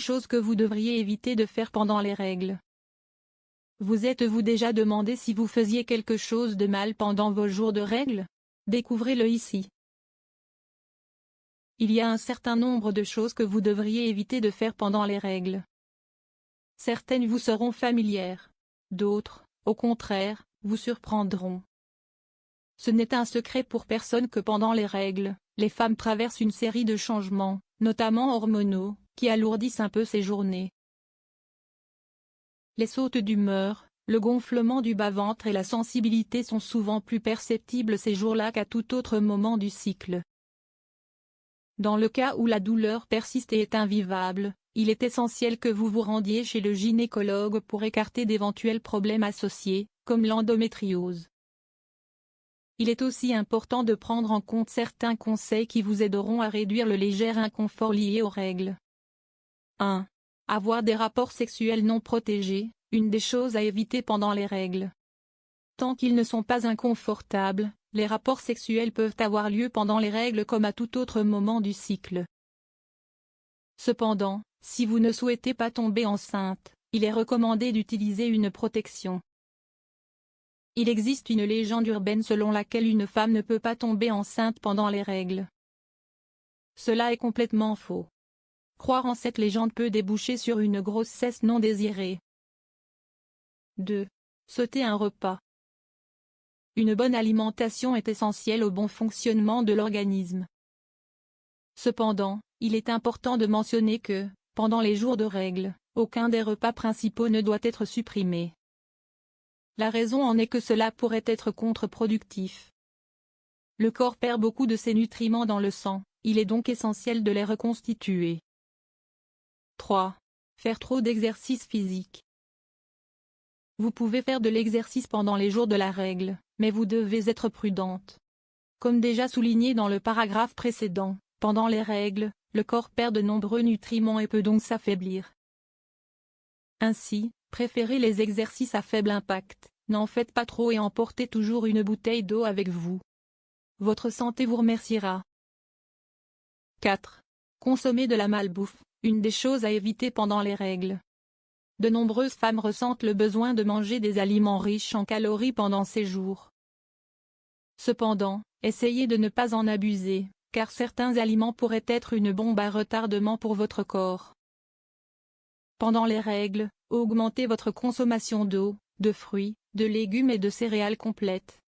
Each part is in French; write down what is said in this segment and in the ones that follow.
choses que vous devriez éviter de faire pendant les règles. Vous êtes-vous déjà demandé si vous faisiez quelque chose de mal pendant vos jours de règles? Découvrez-le ici. Il y a un certain nombre de choses que vous devriez éviter de faire pendant les règles. Certaines vous seront familières. D'autres, au contraire, vous surprendront. Ce n'est un secret pour personne que pendant les règles, les femmes traversent une série de changements, notamment hormonaux, qui alourdissent un peu ces journées. Les sautes d'humeur, le gonflement du bas-ventre et la sensibilité sont souvent plus perceptibles ces jours-là qu'à tout autre moment du cycle. Dans le cas où la douleur persiste et est invivable, il est essentiel que vous vous rendiez chez le gynécologue pour écarter d'éventuels problèmes associés, comme l'endométriose. Il est aussi important de prendre en compte certains conseils qui vous aideront à réduire le léger inconfort lié aux règles. 1. Avoir des rapports sexuels non protégés, une des choses à éviter pendant les règles. Tant qu'ils ne sont pas inconfortables, les rapports sexuels peuvent avoir lieu pendant les règles comme à tout autre moment du cycle. Cependant, si vous ne souhaitez pas tomber enceinte, il est recommandé d'utiliser une protection. Il existe une légende urbaine selon laquelle une femme ne peut pas tomber enceinte pendant les règles. Cela est complètement faux. Croire en cette légende peut déboucher sur une grossesse non désirée. 2. Sauter un repas. Une bonne alimentation est essentielle au bon fonctionnement de l'organisme. Cependant, il est important de mentionner que, pendant les jours de règles, aucun des repas principaux ne doit être supprimé. La raison en est que cela pourrait être contre-productif. Le corps perd beaucoup de ses nutriments dans le sang, il est donc essentiel de les reconstituer. 3. Faire trop d'exercice physique. Vous pouvez faire de l'exercice pendant les jours de la règle, mais vous devez être prudente. Comme déjà souligné dans le paragraphe précédent, pendant les règles, le corps perd de nombreux nutriments et peut donc s'affaiblir. Ainsi, préférez les exercices à faible impact, n'en faites pas trop et emportez toujours une bouteille d'eau avec vous. Votre santé vous remerciera. 4. Consommer de la malbouffe, une des choses à éviter pendant les règles. De nombreuses femmes ressentent le besoin de manger des aliments riches en calories pendant ces jours. Cependant, essayez de ne pas en abuser, car certains aliments pourraient être une bombe à retardement pour votre corps. Pendant les règles, augmentez votre consommation d'eau, de fruits, de légumes et de céréales complètes.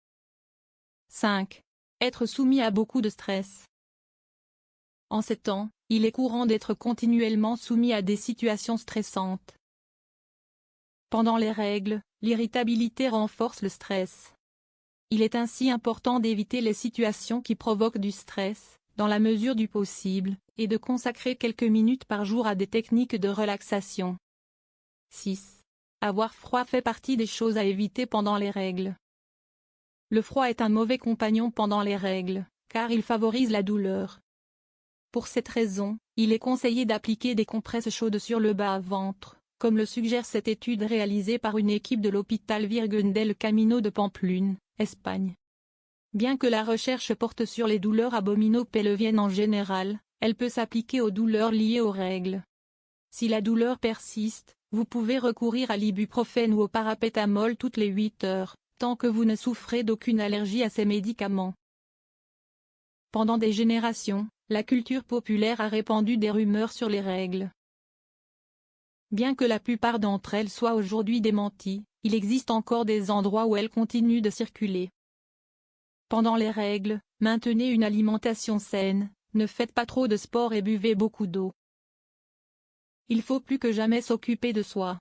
5. Être soumis à beaucoup de stress. En ces temps, il est courant d'être continuellement soumis à des situations stressantes. Pendant les règles, l'irritabilité renforce le stress. Il est ainsi important d'éviter les situations qui provoquent du stress, dans la mesure du possible, et de consacrer quelques minutes par jour à des techniques de relaxation. 6. Avoir froid fait partie des choses à éviter pendant les règles. Le froid est un mauvais compagnon pendant les règles, car il favorise la douleur. Pour cette raison, il est conseillé d'appliquer des compresses chaudes sur le bas-ventre, comme le suggère cette étude réalisée par une équipe de l'hôpital Virgen del Camino de Pampelune, Espagne. Bien que la recherche porte sur les douleurs abdominopelviennes en général, elle peut s'appliquer aux douleurs liées aux règles. Si la douleur persiste, vous pouvez recourir à l'ibuprofène ou au parapétamol toutes les 8 heures, tant que vous ne souffrez d'aucune allergie à ces médicaments. Pendant des générations, la culture populaire a répandu des rumeurs sur les règles. Bien que la plupart d'entre elles soient aujourd'hui démenties, il existe encore des endroits où elles continuent de circuler. Pendant les règles, maintenez une alimentation saine, ne faites pas trop de sport et buvez beaucoup d'eau. Il faut plus que jamais s'occuper de soi.